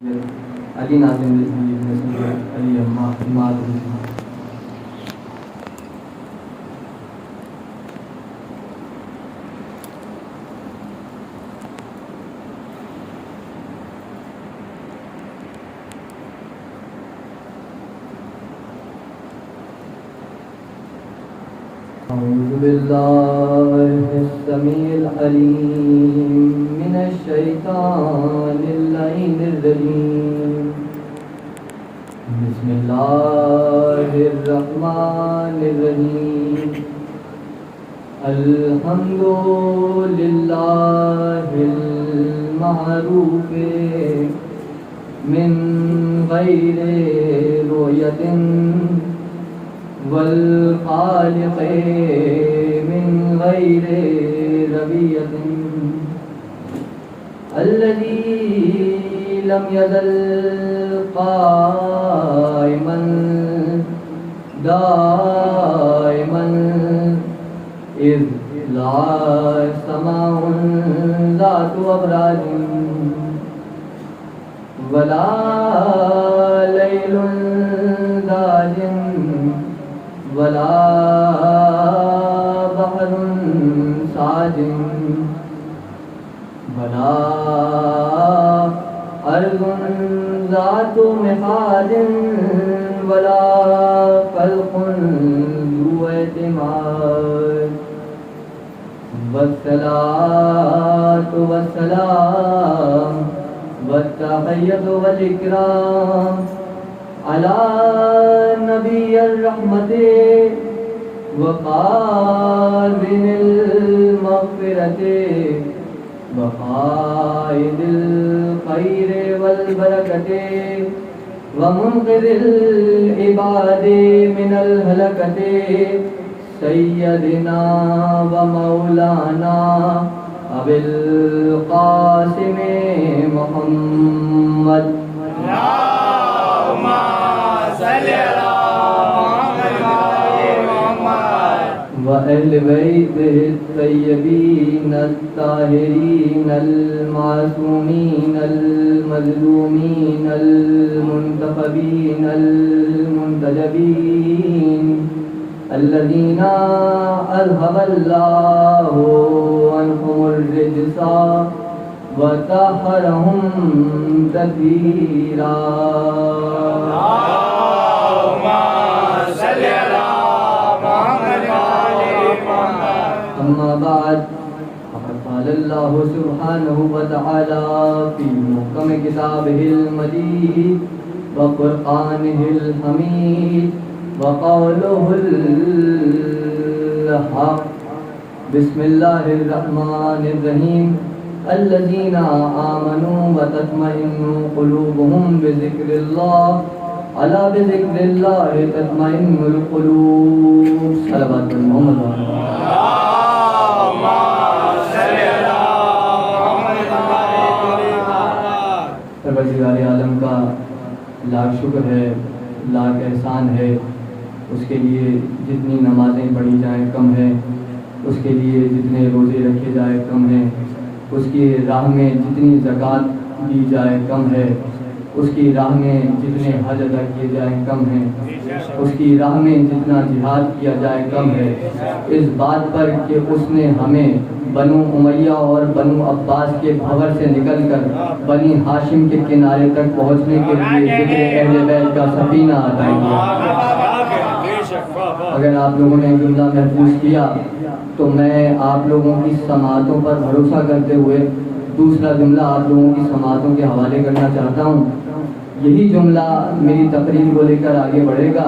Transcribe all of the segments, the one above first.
علی ناظم علی اماد أعوذ بالله السميع العليم من الشيطان اللعين الرجيم بسم الله الرحمن الرحيم الحمد لله المعروف من غير رؤية والخالق من غير ربية الذي لم يزل قائما دائما إذ لا سماء ذات أبراج ولا ليل ذاج ولا بحر ساج ولا أرض ذات مخاد ولا خلق ذو اعتماد والصلاة والسلام والتحية والإكرام على نبي الرحمة وقابل المغفرة وقائد الخير والبركة ومنقذ العباد من الهلكة سيدنا ومولانا أبي القاسم محمد وأهل بيته الطيبين الطاهرين المعصومين المظلومين المنتخبين المنتجبين الذين أذهب الله عنهم الرجس وطهرهم تطهيرا أما بعد فقد قال الله سبحانه وتعالى في محكم كتابه المجيد وقرآنه الحميد وقوله الحق بسم الله الرحمن الرحيم الذين آمنوا وتطمئن قلوبهم بذكر الله ألا بذكر الله تطمئن القلوب صلوات محمد پروردگار عالم کا لاکھ شکر ہے، لاکھ احسان ہے، اس کے لیے جتنی نمازیں پڑھی جائیں کم ہے، اس کے لیے جتنے روزے رکھے جائیں کم ہے، اس کی راہ میں جتنی زکوٰۃ دی جائے کم ہے، اس کی راہ میں جتنے حج ادا کیے جائیں کم ہیں، اس کی راہ میں جتنا جہاد کیا جائے کم ہے، اس بات پر کہ اس نے ہمیں بنو امیہ اور بنو عباس کے بھور سے نکل کر بنی ہاشم کے کنارے تک پہنچنے کے لیے ذکر اہل بیت کا سفینہ عطا کیا۔ اگر آپ لوگوں نے جملہ محفوظ کیا تو میں آپ لوگوں کی سماعتوں پر بھروسہ کرتے ہوئے دوسرا جملہ آپ لوگوں کی سماعتوں کے حوالے کرنا چاہتا ہوں۔ یہی جملہ میری تقریر کو لے کر آگے بڑھے گا۔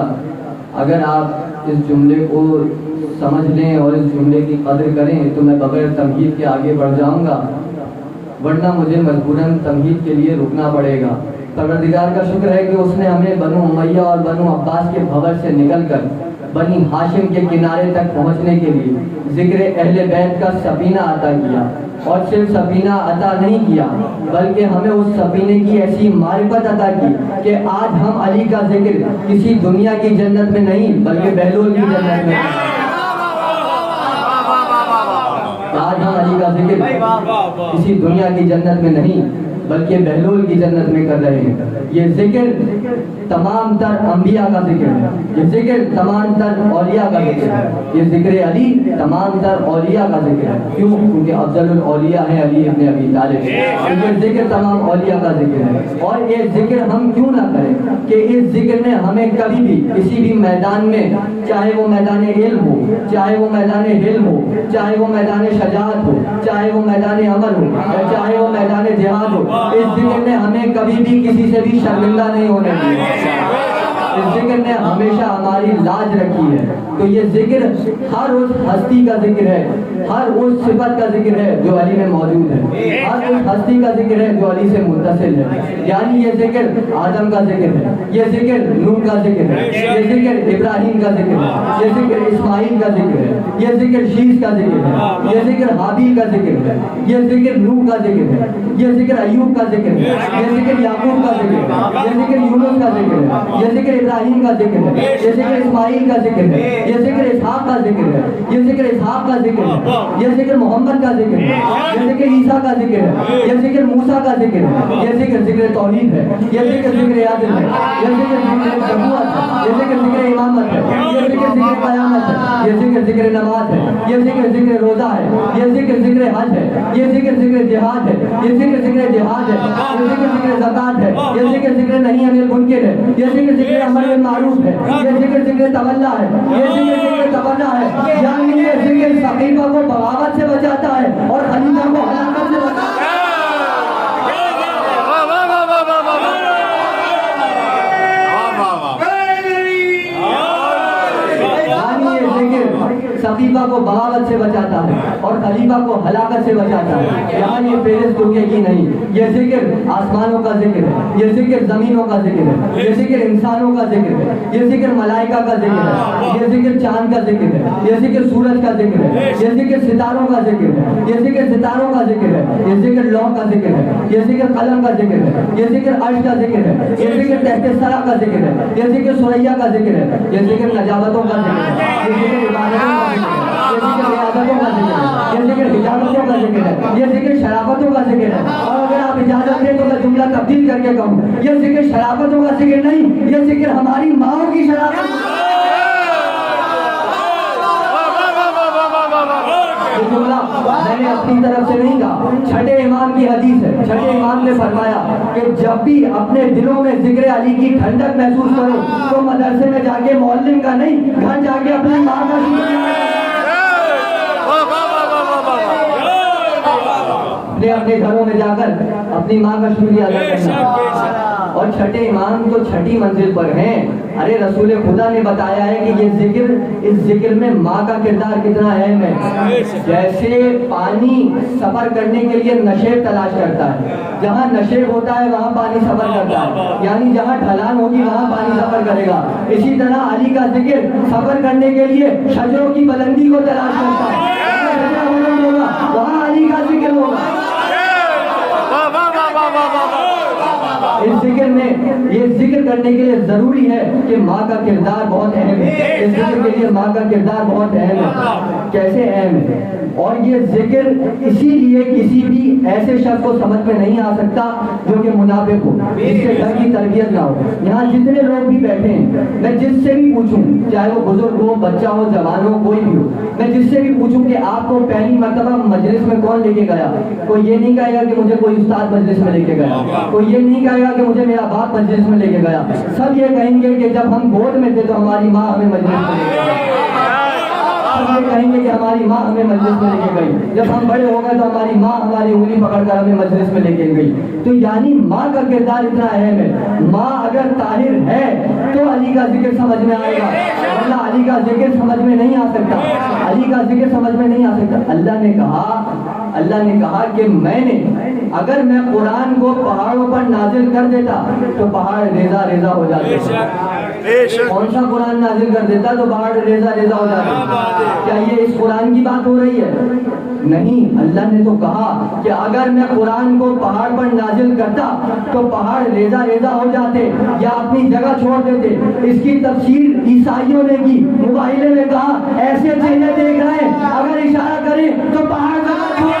اگر آپ اس جملے کو سمجھ لیں اور اس جملے کی قدر کریں تو میں بغیر تمہید کے آگے بڑھ جاؤں گا، ورنہ مجھے مجبوراً تمہید کے لیے رکنا پڑے گا۔ پروردگار کا شکر ہے کہ اس نے ہمیں بنو امیہ اور بنو عباس کے بھور سے نکل کر بنی ہاشم کے کنارے تک پہنچنے کے لیے ذکر اہل بیت کا سفینہ عطا کیا، اور صرف سفینہ عطا نہیں کیا بلکہ ہمیں اس سفینے کی ایسی معرفت عطا کی کہ آج ہم علی کا ذکر کسی دنیا کی جنت میں نہیں بلکہ بہلول کی جنت میں، آج ہم علی کا ذکر کسی دنیا کی جنت میں نہیں بلکہ بہلول کی جنت میں کر رہے ہیں۔ یہ ذکر تمام تر انبیاء کا ذکر ہے، یہ ذکر تمام تر اولیاء کا ذکر ہے، یہ ذکر علی تمام تر اولیاء کا ذکر ہے۔ کیوں؟ کیونکہ افضل الاولیاء ہے علی ابن ابی طالب، یہ ذکر تمام اولیاء کا ذکر ہے۔ اور یہ ذکر ہم کیوں نہ کریں کہ اس ذکر نے ہمیں کبھی بھی کسی بھی میدان میں، چاہے وہ میدان علم ہو، چاہے وہ میدان حلم ہو، چاہے وہ میدان شجاعت ہو، چاہے وہ میدان عمل ہو، یا چاہے وہ میدان جہاد ہو، اس ذکر نے ہمیں کبھی بھی کسی سے بھی شرمندہ نہیں ہونے دیا۔ اس ذکر نے ہمیشہ ہماری لاج رکھی ہے۔ تو یہ ذکر ہر اس ہستی کا ذکر ہے، ہر اس صفت کا ذکر ہے جو علی میں موجود ہے، ہر اس ہستی کا ذکر ہے جو علی سے متصل ہے۔ یعنی یہ ذکر آدم کا ذکر ہے، یہ ذکر نوح کا ذکر ہے، یہ ذکر ابراہیم کا ذکر ہے، یہ ذکر اسماعیل کا ذکر ہے، یہ ذکر شیش کا ذکر ہے، یہ ذکر حابیل کا ذکر ہے، یہ ذکر نوح کا ذکر ہے، یہ ذکر ایوب کا ذکر ہے، یہ ذکر یعقوب کا ذکر ہے، یہ ذکر یونس کا ذکر ہے، یہ ذکر ابراہیم کا ذکر ہے، یہ ذکر اسماعیل کا ذکر ہے، یہ ذکر اسحاق کا ذکر ہے، یہ ذکر اسحاق کا ذکر ہے، یہ ذکر محمد کا ذکر ہے، یہ ذکر عیسیٰ کا ذکر ہے، یہ ذکر موسیٰ کا ذکر ہے، یہ ذکر ذکر توحید ہے، یہ ذکر ذکر عادل ہے، یہ ذکر ذکر نبوت ہے، یہ ذکر ذکر امامت ہے، یہ ذکر ذکر قیامت ہے، یہ ذکر ذکر نماز ہے، یہ ذکر ذکر روزہ ہے، یہ ذکر ذکر حج ہے، یہ ذکر ذکر جہاد ہے، یہ ذکر ذکر جہاد ہے، یہ ذکر ذکر زکات ہے، یہ ذکر ذکر نہیں انل منکر ہے، یہ ذکر ذکر امر بالمعروف ہے، یہ ذکر ذکر تولا ہے، یہ ذکر ذکر تبرع ہے۔ یعنی یہ ذکر سقیفہ کو بغاوت سے بچاتا ہے اور خلیفہ کو ہلاکت سے بچاتا ہے۔ سقیفہ کو بغاوت سے بچاتا ہے اور خلیفہ کو ہلاکت سے بچاتا ہے۔ یہاں یہ فہرست رکے گی نہیں، یہ ذکر آسمانوں کا ذکر ہے، یہ ذکر زمینوں کا ذکر ہے، یہ ذکر انسانوں کا ذکر ہے، یہ ذکر ملائکہ کا ذکر ہے، یہ ذکر چاند کا ذکر ہے، یہ ذکر سورج کا ذکر ہے، یہ ذکر ستاروں کا ذکر ہے، یہ ذکر ستاروں کا ذکر ہے، یہ ذکر لوح کا ذکر ہے، یہ ذکر قلم کا ذکر ہے، یہ ذکر عرش کا ذکر ہے، یہ ذکر تحت الثری کا ذکر ہے، یہ ذکر ثریا کا ذکر ہے، یہ ذکر نجابتوں کا ذکر ہے، یہ ذکر عبادتوں کا ذکر ہے، یہ ذکر ریاضتوں کا ذکر ہے، یہ ذکر حجابتوں کا ذکر ہے، یہ ذکر شرافتوں کا ذکر ہے۔ اور اگر آپ اجازت دیں تو میں جملہ تبدیل کر کے کہوں، یہ ذکر شرافتوں کا ذکر نہیں، یہ ذکر ہماری ماؤں کی شرافت۔ یہ جملہ میں نے اپنی طرف سے نہیں کہا، چھٹے امام کی حدیث ہے۔ چھٹے امام نے فرمایا کہ جب بھی اپنے دلوں میں ذکر علی کی ٹھنڈک محسوس کرو تو مدرسے میں جا کے معلم کا نہیں، گھر جا کے اپنی ماں کا اپنے گھروں میں جا کر اپنی ماں کا شکریہ ادا کرنا۔ اور چھٹے امام تو چھٹی منزل پر ہیں۔ ارے رسول خدا نے بتایا ہے کہ یہ ذکر، اس ذکر میں ماں کا کردار کتنا اہم ہے۔ جیسے پانی سفر کرنے کے لیے نشیب تلاش کرتا ہے، جہاں نشیب ہوتا ہے وہاں پانی سفر کرتا ہے، یعنی جہاں ڈھلان ہوگی وہاں پانی سفر کرے گا۔ اسی طرح علی کا ذکر سفر کرنے کے لیے شجروں کی بلندی کو تلاش کرتا ہے، وہاں علی کا ذکر ہوگا۔ اس ذکر میں، یہ ذکر کرنے کے لیے ضروری ہے کہ ماں کا کردار بہت اہم ہے۔ اس ذکر کے لیے ماں کا کردار بہت اہم ہے۔ کیسے اہم ہے؟ اور یہ ذکر اسی لیے کسی بھی ایسے شخص کو سمجھ میں نہیں آ سکتا جو کہ منافق ہو، جس کے گھر کی تربیت نہ ہو۔ یہاں جتنے لوگ بھی بیٹھے ہیں، میں جس سے بھی پوچھوں، چاہے وہ بزرگ ہو، بچہ ہو، جوان ہو، کوئی بھی ہو، میں جس سے بھی پوچھوں کہ آپ کو پہلی مرتبہ مجلس میں کون لے کے گیا، کوئی یہ نہیں کہے گا کہ مجھے کوئی استاد مجلس میں لے کے گیا، کوئی یہ نہیں کہے گا کہ مجھے میرا باپ مجلس میں لے کے گیا۔ سب یہ کہیں گے کہ جب ہم گود میں تھے تو ہماری ماں ہمیں مجلس میں لے کے گئی۔ سب یہ کہیں گے کہ ہماری ماں ہمیں مجلس میں لے کے گئی۔ جب ہم بڑے ہو گئے تو ہماری ماں ہماری انگلی پکڑ کر ہمیں مجلس میں لے کے گئی۔ تو یعنی ماں کا کردار اتنا اہم ہے۔ ماں اگر طاہر ہے تو علی کا ذکر سمجھ میں آئے گا، ورنہ علی کا ذکر سمجھ میں نہیں آ سکتا، علی کا ذکر سمجھ میں نہیں آ سکتا۔ اللہ نے کہا کہ اگر میں قرآن کو پہاڑوں پر نازل کر دیتا تو پہاڑ ریزہ ریزہ ہو جاتے۔ کون سا قرآن نازل کر دیتا تو پہاڑ ریزہ ریزہ ہو جاتے؟ کیا یہ اس قرآن کی بات ہو رہی ہے؟ نہیں، اللہ نے تو کہا کہ اگر میں قرآن کو پہاڑ پر نازل کرتا تو پہاڑ ریزہ ریزہ ہو جاتے یا اپنی جگہ چھوڑ دیتے۔ اس کی تفسیر عیسائیوں نے کی، مباہلے نے کہا ایسے چہرے دیکھ رہے ہیں، اگر اشارہ کریں تو پہاڑ جگہ چھوڑ دے۔